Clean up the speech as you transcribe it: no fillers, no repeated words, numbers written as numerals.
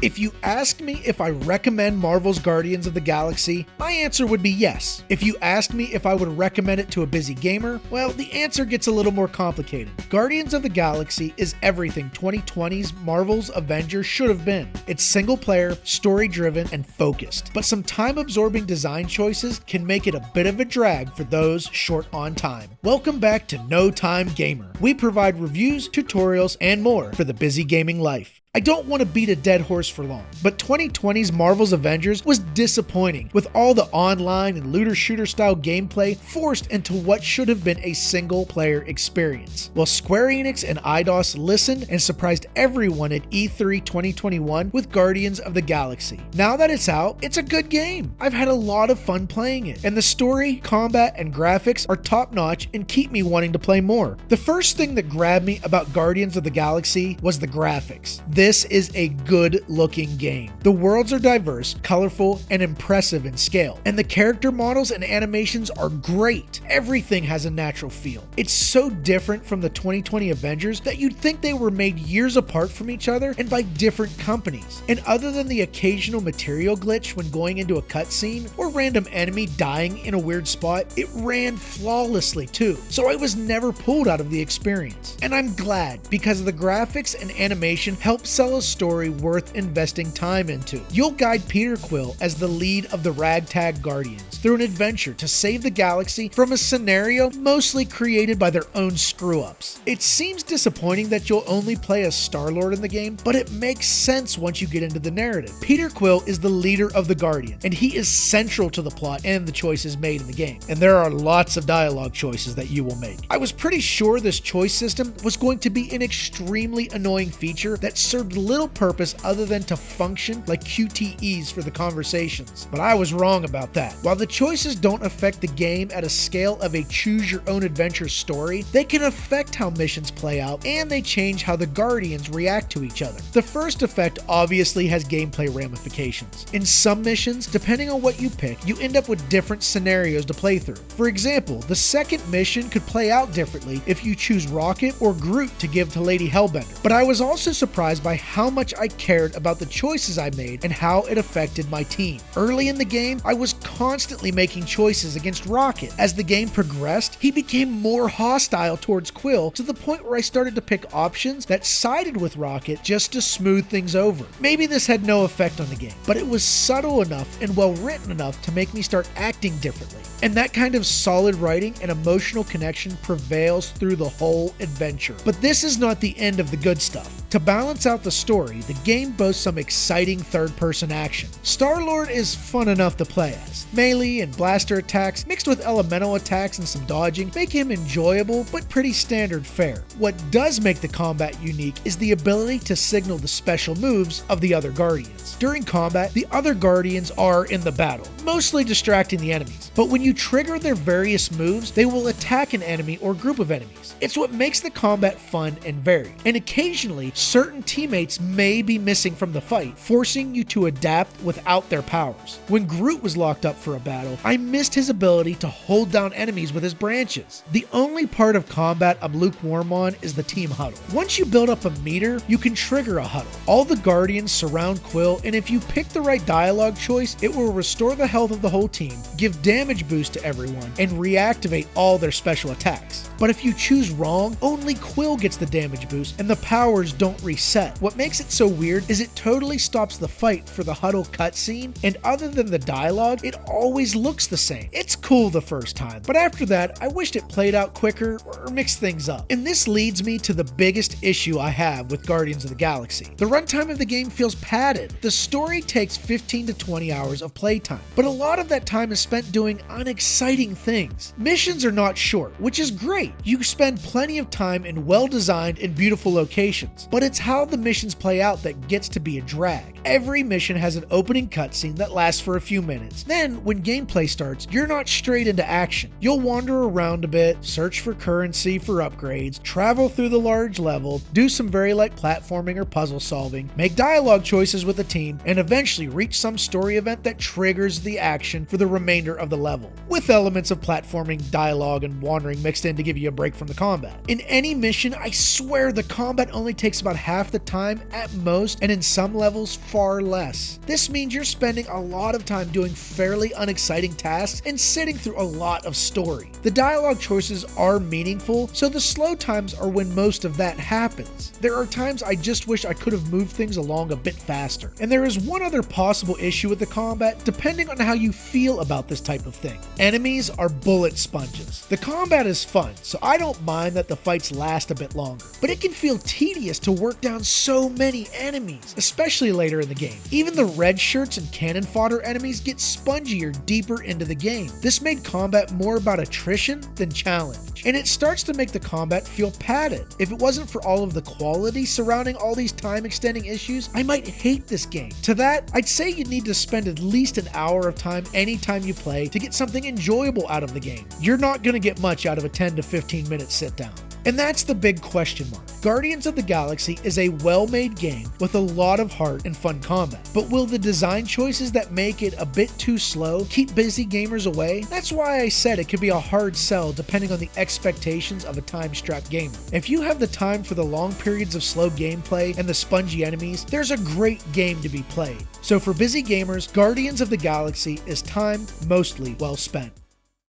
If you ask me if I recommend Marvel's Guardians of the Galaxy, my answer would be yes. If you ask me if I would recommend it to a busy gamer, well, the answer gets a little more complicated. Guardians of the Galaxy is everything 2020's Marvel's Avengers should have been. It's single player, story driven, and focused. But some time absorbing design choices can make it a bit of a drag for those short on time. Welcome back to No Time Gamer. We provide reviews, tutorials, and more for the busy gaming life. I don't want to beat a dead horse for long, but 2020's Marvel's Avengers was disappointing, with all the online and looter-shooter style gameplay forced into what should have been a single-player experience. While Square Enix and Eidos listened and surprised everyone at E3 2021 with Guardians of the Galaxy. Now that it's out, it's a good game. I've had a lot of fun playing it, and the story, combat, and graphics are top-notch and keep me wanting to play more. The first thing that grabbed me about Guardians of the Galaxy was the graphics. This is a good-looking game. The worlds are diverse, colorful, and impressive in scale, and the character models and animations are great. Everything has a natural feel. It's so different from the 2020 Avengers that you'd think they were made years apart from each other and by different companies. And other than the occasional material glitch when going into a cutscene or random enemy dying in a weird spot, it ran flawlessly too, so I was never pulled out of the experience. And I'm glad, because the graphics and animation help sell a story worth investing time into. You'll guide Peter Quill as the lead of the Ragtag Guardians through an adventure to save the galaxy from a scenario mostly created by their own screw-ups. It seems disappointing that you'll only play as Starlord in the game, but it makes sense once you get into the narrative. Peter Quill is the leader of the Guardians, and he is central to the plot and the choices made in the game. And there are lots of dialogue choices that you will make. I was pretty sure this choice system was going to be an extremely annoying feature that served little purpose other than to function like QTEs for the conversations, but I was wrong about that. While the choices don't affect the game at a scale of a choose-your-own-adventure story, they can affect how missions play out, and they change how the Guardians react to each other. The first effect obviously has gameplay ramifications. In some missions, depending on what you pick, you end up with different scenarios to play through. For example, the second mission could play out differently if you choose Rocket or Groot to give to Lady Hellbender, but I was also surprised by how much I cared about the choices I made and how it affected my team. Early in the game, I was constantly making choices against Rocket. As the game progressed, he became more hostile towards Quill to the point where I started to pick options that sided with Rocket just to smooth things over. Maybe this had no effect on the game, but it was subtle enough and well written enough to make me start acting differently. And that kind of solid writing and emotional connection prevails through the whole adventure. But this is not the end of the good stuff. To balance out the story, the game boasts some exciting third-person action. Starlord is fun enough to play as. Melee and blaster attacks mixed with elemental attacks and some dodging make him enjoyable but pretty standard fare. What does make the combat unique is the ability to signal the special moves of the other Guardians. During combat, the other Guardians are in the battle, mostly distracting the enemies, but when you trigger their various moves, they will attack an enemy or group of enemies. It's what makes the combat fun and varied, and occasionally certain teammates may be missing from the fight, forcing you to adapt without their powers. When Groot was locked up for a battle, I missed his ability to hold down enemies with his branches. The only part of combat I'm lukewarm on is the team huddle. Once you build up a meter, you can trigger a huddle. All the Guardians surround Quill, and if you pick the right dialogue choice, it will restore the health of the whole team, give damage boost to everyone, and reactivate all their special attacks. But if you choose wrong, only Quill gets the damage boost, and the powers don't reset. What makes it so weird is it totally stops the fight for the huddle cutscene, and other than the dialogue, it always looks the same. It's cool the first time, but after that, I wished it played out quicker or mixed things up. And this leads me to the biggest issue I have with Guardians of the Galaxy. The runtime of the game feels padded. The story takes 15 to 20 hours of playtime, but a lot of that time is spent doing unexciting things. Missions are not short, which is great. You spend plenty of time in well-designed and beautiful locations, but it's how the missions play out that gets to be a drag. Every mission has an opening cutscene that lasts for a few minutes. Then, when gameplay starts, you're not straight into action. You'll wander around a bit, search for currency for upgrades, travel through the large level, do some very light platforming or puzzle solving, make dialogue choices with the team, and eventually reach some story event that triggers the action for the remainder of the level, with elements of platforming, dialogue, and wandering mixed in to give you a break from the combat. In any mission, I swear the combat only takes about half the time at most, and in some levels far less. This means you're spending a lot of time doing fairly unexciting tasks and sitting through a lot of story. The dialogue choices are meaningful, so the slow times are when most of that happens. There are times I just wish I could have moved things along a bit faster. And there is one other possible issue with the combat, depending on how you feel about this type of thing. Enemies are bullet sponges. The combat is fun, so I don't mind that the fights last a bit longer, but it can feel tedious to work down so many enemies, especially later in the game. Even the red shirts and cannon fodder enemies get spongier deeper into the game. This made combat more about attrition than challenge, and it starts to make the combat feel padded. If it wasn't for all of the quality surrounding all these time extending issues, I might hate this game. To that, I'd say you need to spend at least an hour of time anytime you play to get something enjoyable out of the game. You're not going to get much out of a 10 to 15 minute sit down. And that's the big question mark. Guardians of the Galaxy is a well-made game with a lot of heart and fun combat. But will the design choices that make it a bit too slow keep busy gamers away? That's why I said it could be a hard sell depending on the expectations of a time-strapped gamer. If you have the time for the long periods of slow gameplay and the spongy enemies, there's a great game to be played. So for busy gamers, Guardians of the Galaxy is time mostly well spent.